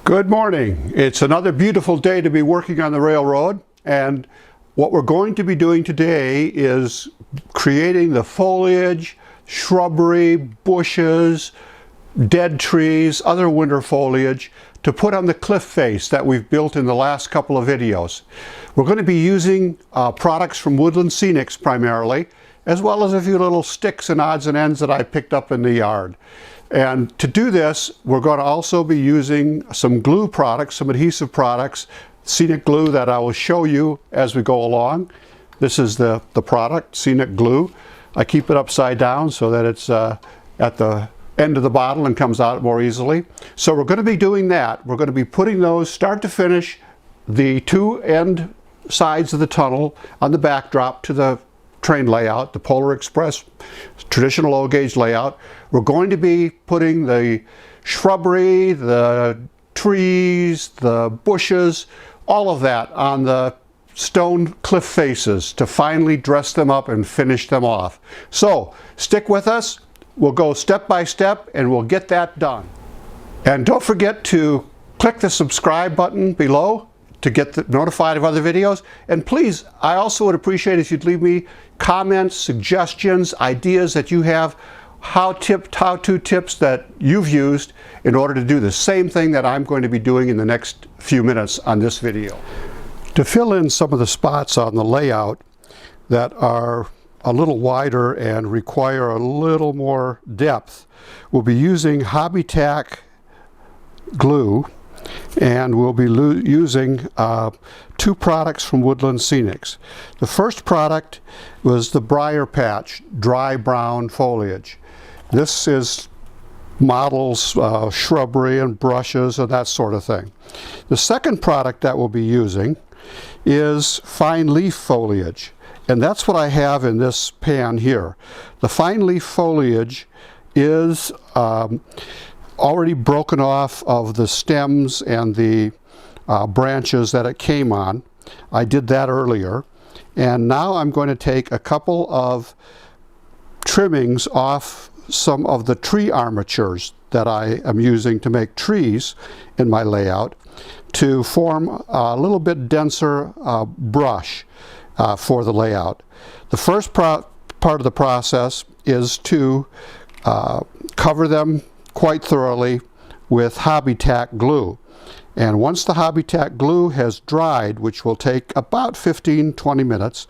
Good morning. It's another beautiful day to be working on the railroad, and what we're going to be doing today is creating the foliage, shrubbery, bushes, dead trees, other winter foliage to put on the cliff face that we've built in the last couple of videos. We're going to be using products from Woodland Scenics primarily, as well as a few little sticks and odds and ends that I picked up in the yard. And to do this, we're going to also be using some glue products, some adhesive products, Scenic Glue, that I will show you as we go along. This is the product, Scenic Glue. I keep it upside down so that it's at the end of the bottle and comes out more easily. So we're going to be doing that. We're going to be putting those start to finish, the two end sides of the tunnel on the backdrop to the train layout, the Polar Express traditional low gauge layout. We're going to be putting the shrubbery, the trees, the bushes, all of that on the stone cliff faces to finally dress them up and finish them off. So stick with us. We'll go step by step and we'll get that done. And don't forget to click the subscribe button below to get notified of other videos. And please, I also would appreciate if you'd leave me comments, suggestions, ideas that you have, how-to tips that you've used in order to do the same thing that I'm going to be doing in the next few minutes on this video. To fill in some of the spots on the layout that are a little wider and require a little more depth, we'll be using Hobby Tack glue, and we'll be using two products from Woodland Scenics. The first product was the Briar Patch Dry Brown Foliage. This is models shrubbery and brushes and that sort of thing. The second product that we'll be using is Fine Leaf Foliage, and that's what I have in this pan here. The fine leaf foliage is already broken off of the stems and the branches that it came on. I did that earlier, and now I'm going to take a couple of trimmings off some of the tree armatures that I am using to make trees in my layout to form a little bit denser brush for the layout. The first part of the process is to cover them quite thoroughly with Hobby Tack glue. And once the Hobby Tack glue has dried, which will take about 15-20 minutes,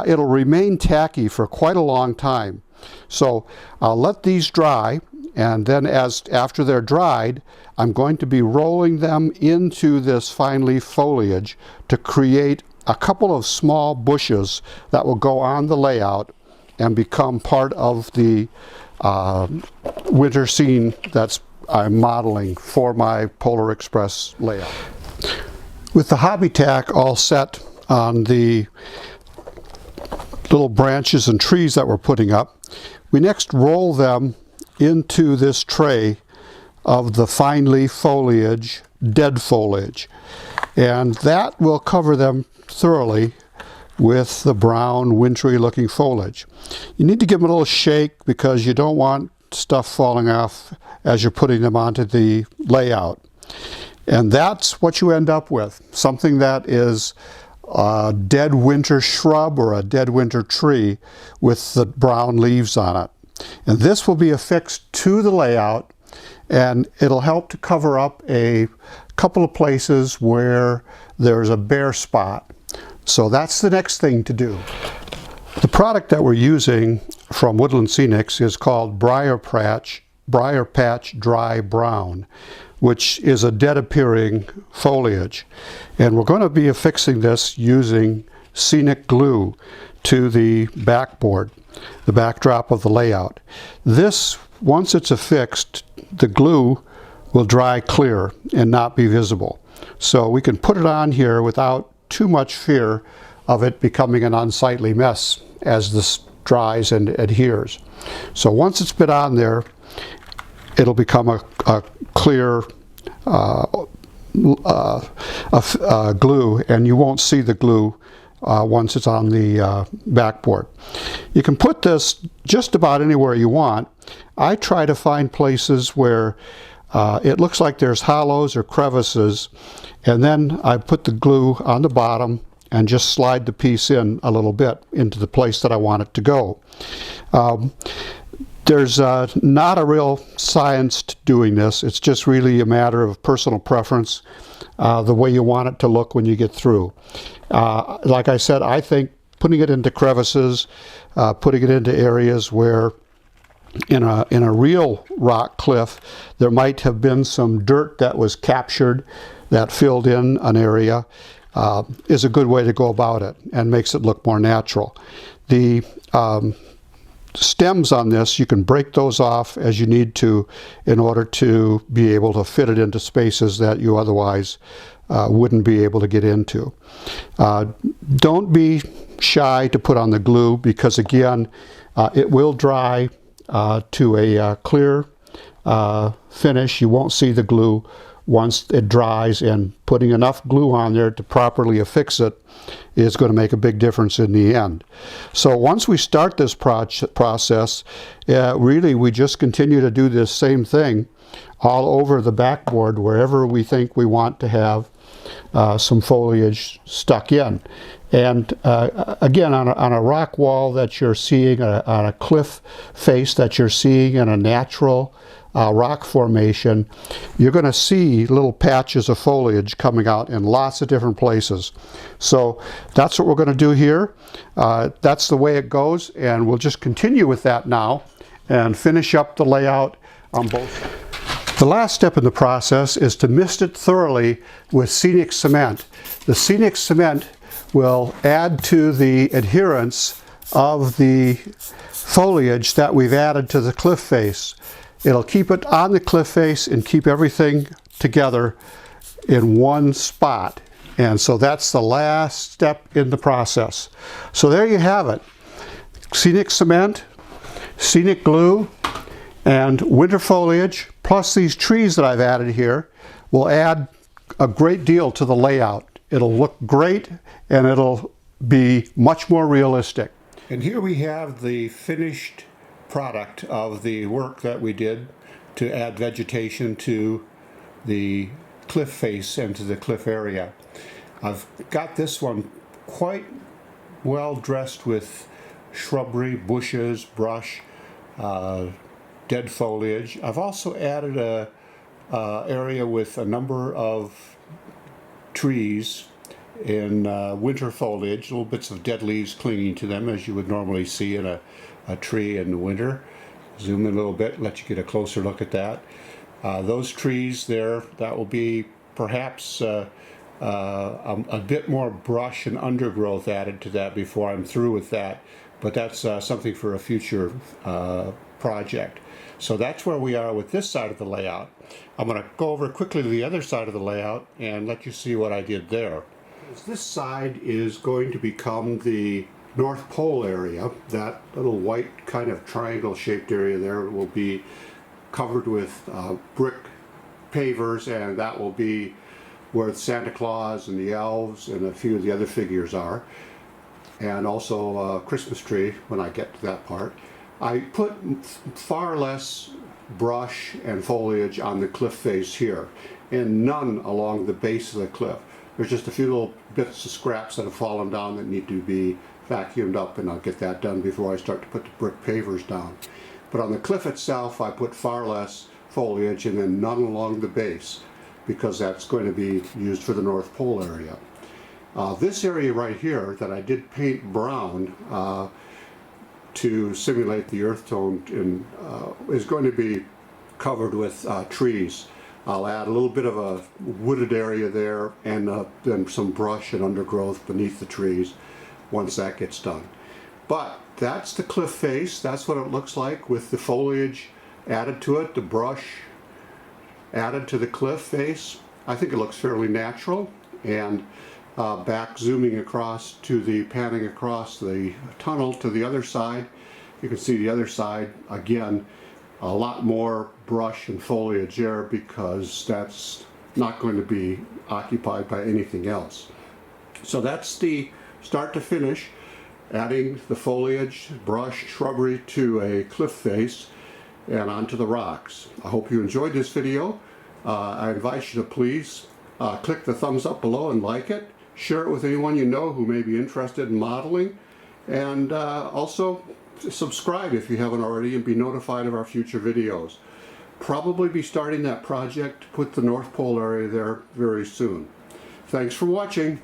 it'll remain tacky for quite a long time. So I'll let these dry, and then after they're dried, I'm going to be rolling them into this fine leaf foliage to create a couple of small bushes that will go on the layout and become part of the winter scene that's I'm modeling for my Polar Express layout. With the Hobby Tack all set on the little branches and trees that we're putting up, we next roll them into this tray of the fine leaf foliage, dead foliage, and that will cover them thoroughly with the brown wintry looking foliage. You need to give them a little shake because you don't want stuff falling off as you're putting them onto the layout. And that's what you end up with, something that is a dead winter shrub or a dead winter tree with the brown leaves on it. And this will be affixed to the layout, and it'll help to cover up a couple of places where there's a bare spot. So that's the next thing to do. The product that we're using from Woodland Scenics is called Briar Patch Dry Brown, which is a dead appearing foliage. And we're going to be affixing this using Scenic Glue to the backboard, the backdrop of the layout. This, once it's affixed, the glue will dry clear and not be visible. So we can put it on here without too much fear of it becoming an unsightly mess as this dries and adheres. So once it's been on there, it'll become a clear glue, and you won't see the glue once it's on the backboard. You can put this just about anywhere you want. I try to find places where it looks like there's hollows or crevices, and then I put the glue on the bottom and just slide the piece in a little bit into the place that I want it to go. There's not a real science to doing this. It's just really a matter of personal preference, the way you want it to look when you get through. Like I said, I think putting it into crevices, putting it into areas where in a real rock cliff there might have been some dirt that was captured that filled in an area, is a good way to go about it and makes it look more natural. The stems on this, you can break those off as you need to in order to be able to fit it into spaces that you otherwise wouldn't be able to get into. Don't be shy to put on the glue, because again, it will dry to a clear finish. You won't see the glue once it dries, and putting enough glue on there to properly affix it is going to make a big difference in the end. So once we start this process, really we just continue to do this same thing all over the backboard wherever we think we want to have some foliage stuck in. And again, on a rock wall that you're seeing, on a cliff face that you're seeing in a natural rock formation, you're going to see little patches of foliage coming out in lots of different places. So that's what we're going to do here. That's the way it goes, and we'll just continue with that now and finish up the layout on both sides. The last step in the process is to mist it thoroughly with Scenic Cement. The Scenic Cement will add to the adherence of the foliage that we've added to the cliff face. It'll keep it on the cliff face and keep everything together in one spot. And so that's the last step in the process. So there you have it. Scenic Cement, Scenic Glue, and winter foliage, plus these trees that I've added here, will add a great deal to the layout. It'll look great, and it'll be much more realistic. And here we have the finished product of the work that we did to add vegetation to the cliff face and to the cliff area. I've got this one quite well dressed with shrubbery, bushes, brush, dead foliage. I've also added a area with a number of trees in winter foliage, little bits of dead leaves clinging to them, as you would normally see in a tree in the winter. Zoom in a little bit, let you get a closer look at that. Those trees there, that will be perhaps a bit more brush and undergrowth added to that before I'm through with that, but that's something for a future project. So that's where we are with this side of the layout. I'm going to go over quickly to the other side of the layout and let you see what I did there. This side is going to become the North Pole area. That little white kind of triangle shaped area there will be covered with brick pavers, and that will be where Santa Claus and the elves and a few of the other figures are, and also a Christmas tree when I get to that part. I put far less brush and foliage on the cliff face here, and none along the base of the cliff. There's just a few little bits of scraps that have fallen down that need to be vacuumed up, and I'll get that done before I start to put the brick pavers down. But on the cliff itself, I put far less foliage and then none along the base, because that's going to be used for the North Pole area. This area right here that I did paint brown to simulate the earth tone is going to be covered with trees. I'll add a little bit of a wooded area there, and then some brush and undergrowth beneath the trees once that gets done. But that's the cliff face. That's what it looks like with the foliage added to it, the brush added to the cliff face. I think it looks fairly natural. And back zooming across to the, panning across the tunnel to the other side, you can see the other side again, a lot more brush and foliage there, because that's not going to be occupied by anything else. So that's the start to finish, adding the foliage, brush, shrubbery to a cliff face. and onto the rocks. I hope you enjoyed this video. I invite you to please click the thumbs up below and like it. Share it with anyone you know who may be interested in modeling. And also subscribe if you haven't already and be notified of our future videos. Probably be starting that project to put the North Pole area there very soon. Thanks for watching.